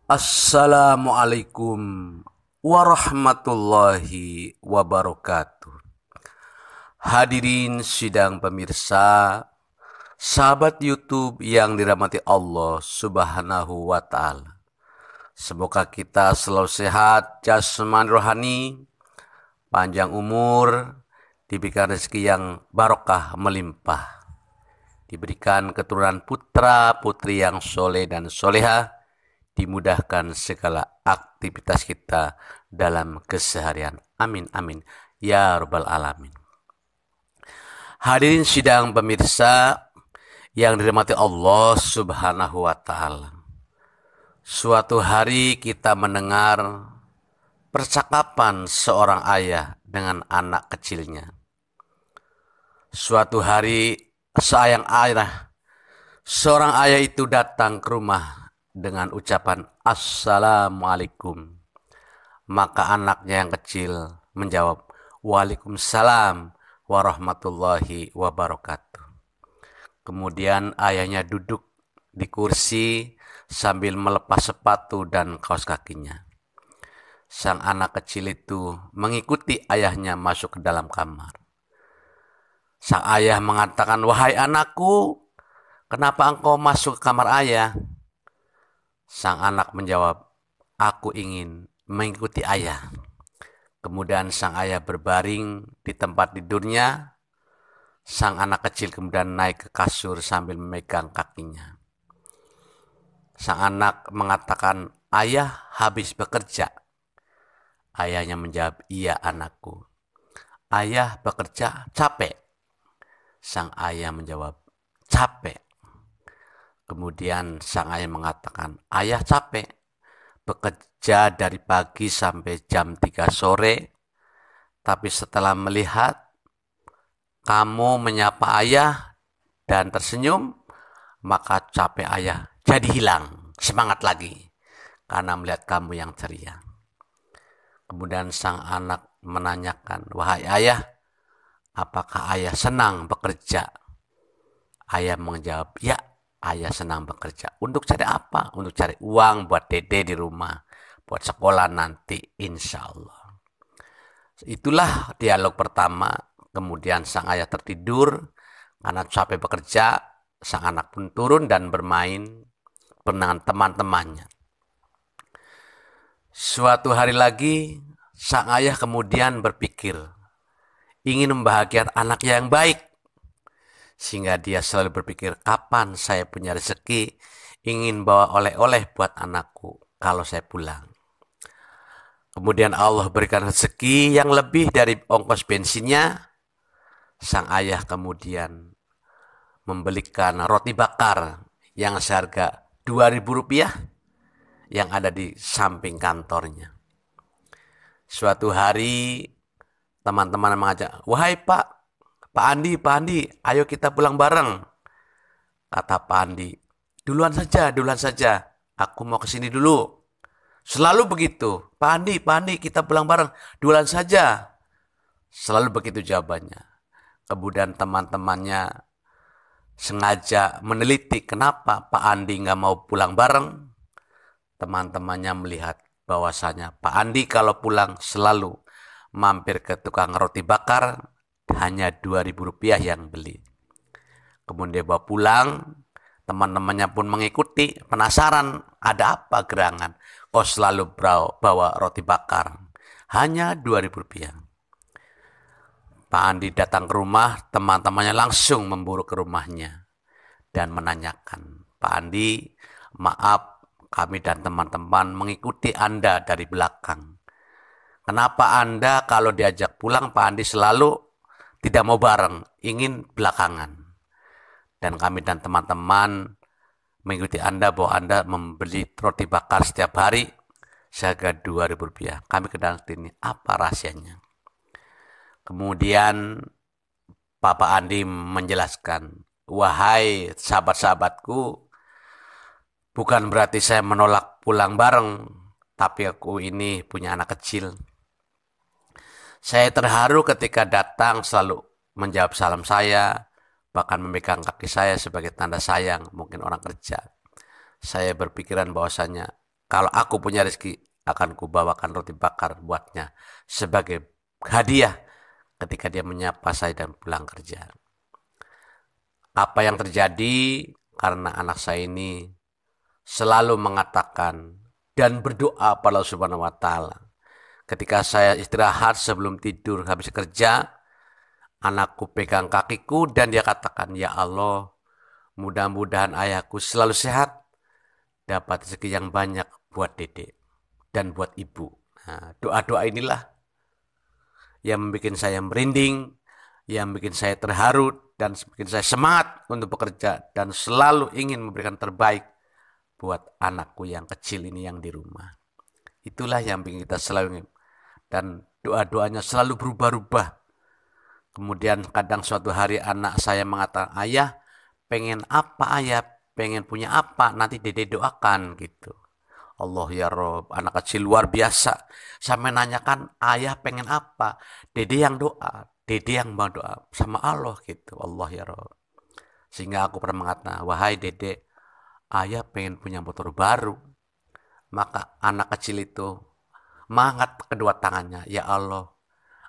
Assalamualaikum warahmatullahi wabarakatuh. Hadirin sidang pemirsa, sahabat YouTube yang dirahmati Allah Subhanahu wa taala. Semoga kita selalu sehat jasmani rohani, panjang umur, diberikan rezeki yang barokah melimpah, diberikan keturunan putra putri yang soleh dan soleha, dimudahkan segala aktivitas kita dalam keseharian. Amin amin ya rabbal alamin. Hadirin sidang pemirsa yang dirahmati Allah Subhanahu wa taala. Suatu hari kita mendengar percakapan seorang ayah dengan anak kecilnya. Suatu hari seorang ayah itu datang ke rumah dengan ucapan Assalamualaikum. Maka anaknya yang kecil menjawab Waalaikumsalam warahmatullahi wabarakatuh. Kemudian ayahnya duduk di kursi sambil melepas sepatu dan kaos kakinya. Sang anak kecil itu mengikuti ayahnya masuk ke dalam kamar. Sang ayah mengatakan, "Wahai anakku, kenapa engkau masuk ke kamar ayah?" Sang anak menjawab, "Aku ingin mengikuti ayah." Kemudian sang ayah berbaring di tempat tidurnya. Sang anak kecil kemudian naik ke kasur sambil memegang kakinya. Sang anak mengatakan, "Ayah habis bekerja." Ayahnya menjawab, "Iya anakku." "Ayah bekerja capek?" Sang ayah menjawab, "Capek." Kemudian sang ayah mengatakan, "Ayah capek bekerja dari pagi sampai jam 3 sore. Tapi setelah melihat kamu menyapa ayah dan tersenyum, maka capek ayah jadi hilang, semangat lagi karena melihat kamu yang ceria." Kemudian sang anak menanyakan, "Wahai ayah, apakah ayah senang bekerja?" Ayah menjawab, "Ya, ayah senang bekerja." "Untuk cari apa?" "Untuk cari uang buat dede di rumah, buat sekolah nanti insya Allah." Itulah dialog pertama. Kemudian sang ayah tertidur karena capek bekerja. Sang anak pun turun dan bermain dengan teman-temannya. Suatu hari lagi, sang ayah kemudian berpikir ingin membahagiakan anaknya yang baik. Sehingga dia selalu berpikir, kapan saya punya rezeki, ingin bawa oleh-oleh buat anakku kalau saya pulang. Kemudian Allah berikan rezeki yang lebih dari ongkos bensinnya. Sang ayah kemudian membelikan roti bakar yang seharga Rp2.000 yang ada di samping kantornya. Suatu hari teman-teman mengajak, "Wahai Pak Andi, ayo kita pulang bareng." Kata Pak Andi, duluan saja, aku mau kesini dulu." Selalu begitu, Pak Andi, kita pulang bareng, duluan saja." Selalu begitu jawabannya. Kemudian teman-temannya sengaja meneliti kenapa Pak Andi nggak mau pulang bareng. Teman-temannya melihat bahwasanya Pak Andi kalau pulang selalu mampir ke tukang roti bakar, hanya Rp2.000 yang beli. Kemudian dia bawa pulang, teman-temannya pun mengikuti, penasaran ada apa gerangan, kok selalu bawa roti bakar, hanya Rp2.000. Pak Andi datang ke rumah, teman-temannya langsung memburu ke rumahnya dan menanyakan, "Pak Andi, maaf kami dan teman-teman mengikuti Anda dari belakang. Kenapa Anda kalau diajak pulang Pak Andi selalu tidak mau bareng, ingin belakangan? Dan kami dan teman-teman mengikuti Anda bahwa Anda membeli roti bakar setiap hari seharga Rp2.000. Kami kenal ini, apa rahasianya?" Kemudian Bapak Andi menjelaskan, "Wahai sahabat-sahabatku, bukan berarti saya menolak pulang bareng, tapi aku ini punya anak kecil. Saya terharu ketika datang selalu menjawab salam saya, bahkan memegang kaki saya sebagai tanda sayang, mungkin orang kerja. Saya berpikiran bahwasanya Kalau aku punya rezeki, akan kubawakan roti bakar buatnya sebagai hadiah ketika dia menyapa saya dan pulang kerja. Apa yang terjadi karena anak saya ini selalu mengatakan dan berdoa pada Allah Subhanahu wa taala. Ketika saya istirahat sebelum tidur habis kerja, anakku pegang kakiku dan dia katakan, "Ya Allah, mudah-mudahan ayahku selalu sehat, dapat rezeki yang banyak buat Dedek dan buat ibu." Nah, doa-doa inilah yang membuat saya merinding, yang bikin saya terharu dan bikin saya semangat untuk bekerja dan selalu ingin memberikan terbaik buat anakku yang kecil ini yang di rumah. Itulah yang bikin kita selalu ingin. Dan doa-doanya selalu berubah-ubah. Kemudian kadang suatu hari anak saya mengatakan, "Ayah, pengen apa ayah? Pengen punya apa? Nanti Dede doakan," gitu. Allah ya Rob, anak kecil luar biasa. Sampai nanyakan, "Ayah pengen apa?" Dede yang doa, Dede yang mau doa sama Allah gitu. Allah ya Rob. Sehingga aku pernah mengatakan, "Wahai Dede, ayah pengen punya motor baru." Maka anak kecil itu mengangkat kedua tangannya, "Ya Allah,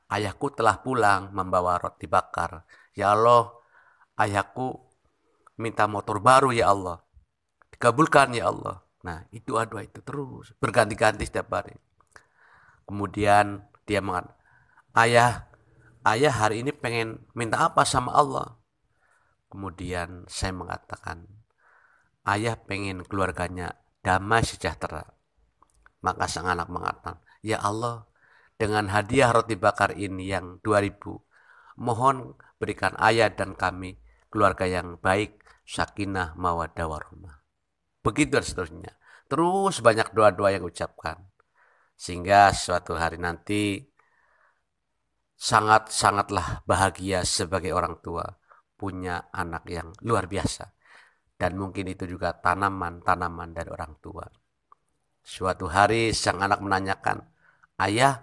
ayahku telah pulang membawa roti bakar. Ya Allah, ayahku minta motor baru ya Allah. Dikabulkan ya Allah." Nah, itu doa itu terus berganti-ganti setiap hari. Kemudian dia mengatakan, ayah hari ini pengen minta apa sama Allah?" Kemudian saya mengatakan, "Ayah pengen keluarganya damai sejahtera." Maka sang anak mengatakan, "Ya Allah, dengan hadiah roti bakar ini yang 2000, mohon berikan ayah dan kami keluarga yang baik, sakinah, mawaddah warahmah." Begitu dan seterusnya. Terus banyak doa-doa yang ucapkan. Sehingga suatu hari nanti sangat-sangatlah bahagia sebagai orang tua punya anak yang luar biasa. Dan mungkin itu juga tanaman-tanaman dari orang tua. Suatu hari sang anak menanyakan, "Ayah,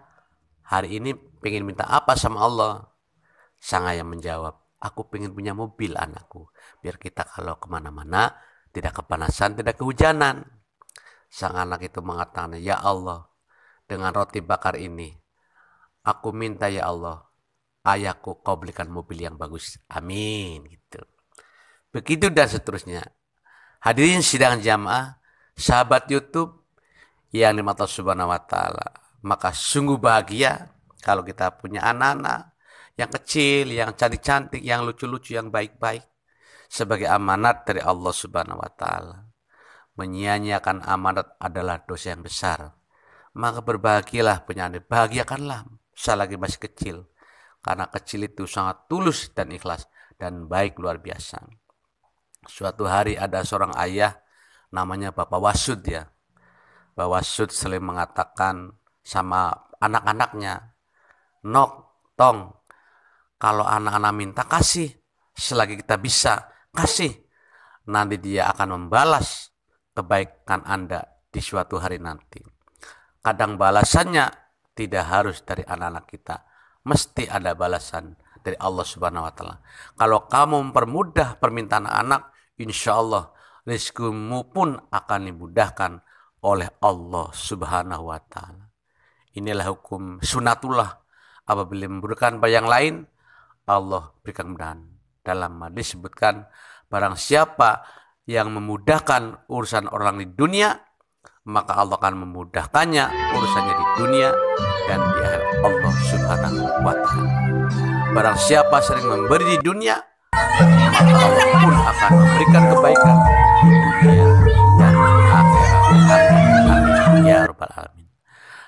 hari ini pengen minta apa sama Allah?" Sang ayah menjawab, "Aku pengen punya mobil anakku, biar kita kalau kemana-mana tidak kepanasan, tidak kehujanan." Sang anak itu mengatakan, "Ya Allah, dengan roti bakar ini, aku minta ya Allah, ayahku kau belikan mobil yang bagus. Amin." Gitu. Begitu dan seterusnya. Hadirin sidang jamaah, sahabat YouTube yang dimata Subhanahu wa taala. Maka sungguh bahagia kalau kita punya anak-anak yang kecil, yang cantik-cantik, yang lucu-lucu, yang baik-baik sebagai amanat dari Allah Subhanahu wa taala. Menyia-nyiakan amanat adalah dosa yang besar. Maka berbahagialah punya anak, bahagiakanlah selagi masih kecil. Karena kecil itu sangat tulus dan ikhlas dan baik luar biasa. Suatu hari ada seorang ayah namanya Bapak Wasud ya. Bapak Wasud sering mengatakan sama anak-anaknya, "Nok, Tong, kalau anak-anak minta kasih, selagi kita bisa kasih. Nanti dia akan membalas kebaikan Anda di suatu hari nanti." Kadang balasannya tidak harus dari anak-anak kita, mesti ada balasan dari Allah Subhanahu wa taala. Kalau kamu mempermudah permintaan anak, insya Allah rezekimu pun akan dimudahkan oleh Allah Subhanahu wa taala. Inilah hukum sunatullah. Apabila memberikan pada yang lain, Allah berikan kemudahan. Dalam hadis disebutkan, barang siapa yang memudahkan urusan orang di dunia, maka Allah akan memudahkannya urusannya di dunia dan di akhirat Allah Subhanahu wa taala. Barang siapa sering memberi di dunia, maka Allah pun akan memberikan kebaikan di dunia dan akhirat. Amin ya rabbal alamin.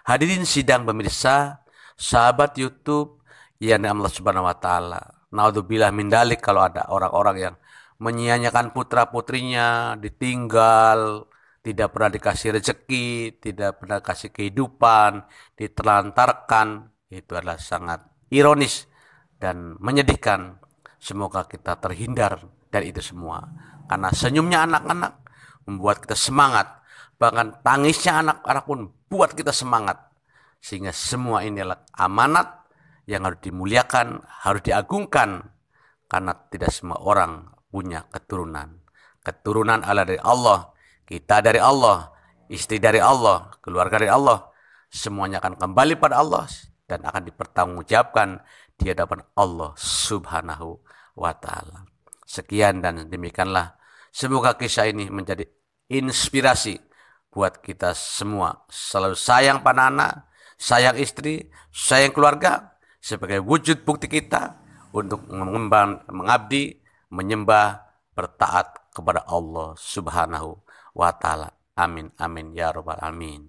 Hadirin sidang pemirsa, sahabat YouTube yang Allah Subhanahu wa taala. Naudzubillah min dalik, kalau ada orang-orang yang menyia-nyiakan putra-putrinya, ditinggal, tidak pernah dikasih rezeki, tidak pernah dikasih kehidupan, ditelantarkan, itu adalah sangat ironis dan menyedihkan. Semoga kita terhindar dari itu semua. Karena senyumnya anak-anak membuat kita semangat. Bahkan tangisnya anak-anak pun buat kita semangat. Sehingga semua ini adalah amanat yang harus dimuliakan, harus diagungkan. Karena tidak semua orang punya keturunan. Keturunan adalah dari Allah. Kita dari Allah, istri dari Allah, keluarga dari Allah, semuanya akan kembali pada Allah dan akan dipertanggungjawabkan di hadapan Allah Subhanahu wa taala. Sekian dan demikianlah. Semoga kisah ini menjadi inspirasi buat kita semua. Selalu sayang pada anak, sayang istri, sayang keluarga sebagai wujud bukti kita untuk mengabdi, menyembah, bertaat kepada Allah Subhanahu wa taala. Amin amin ya rabbal alamin.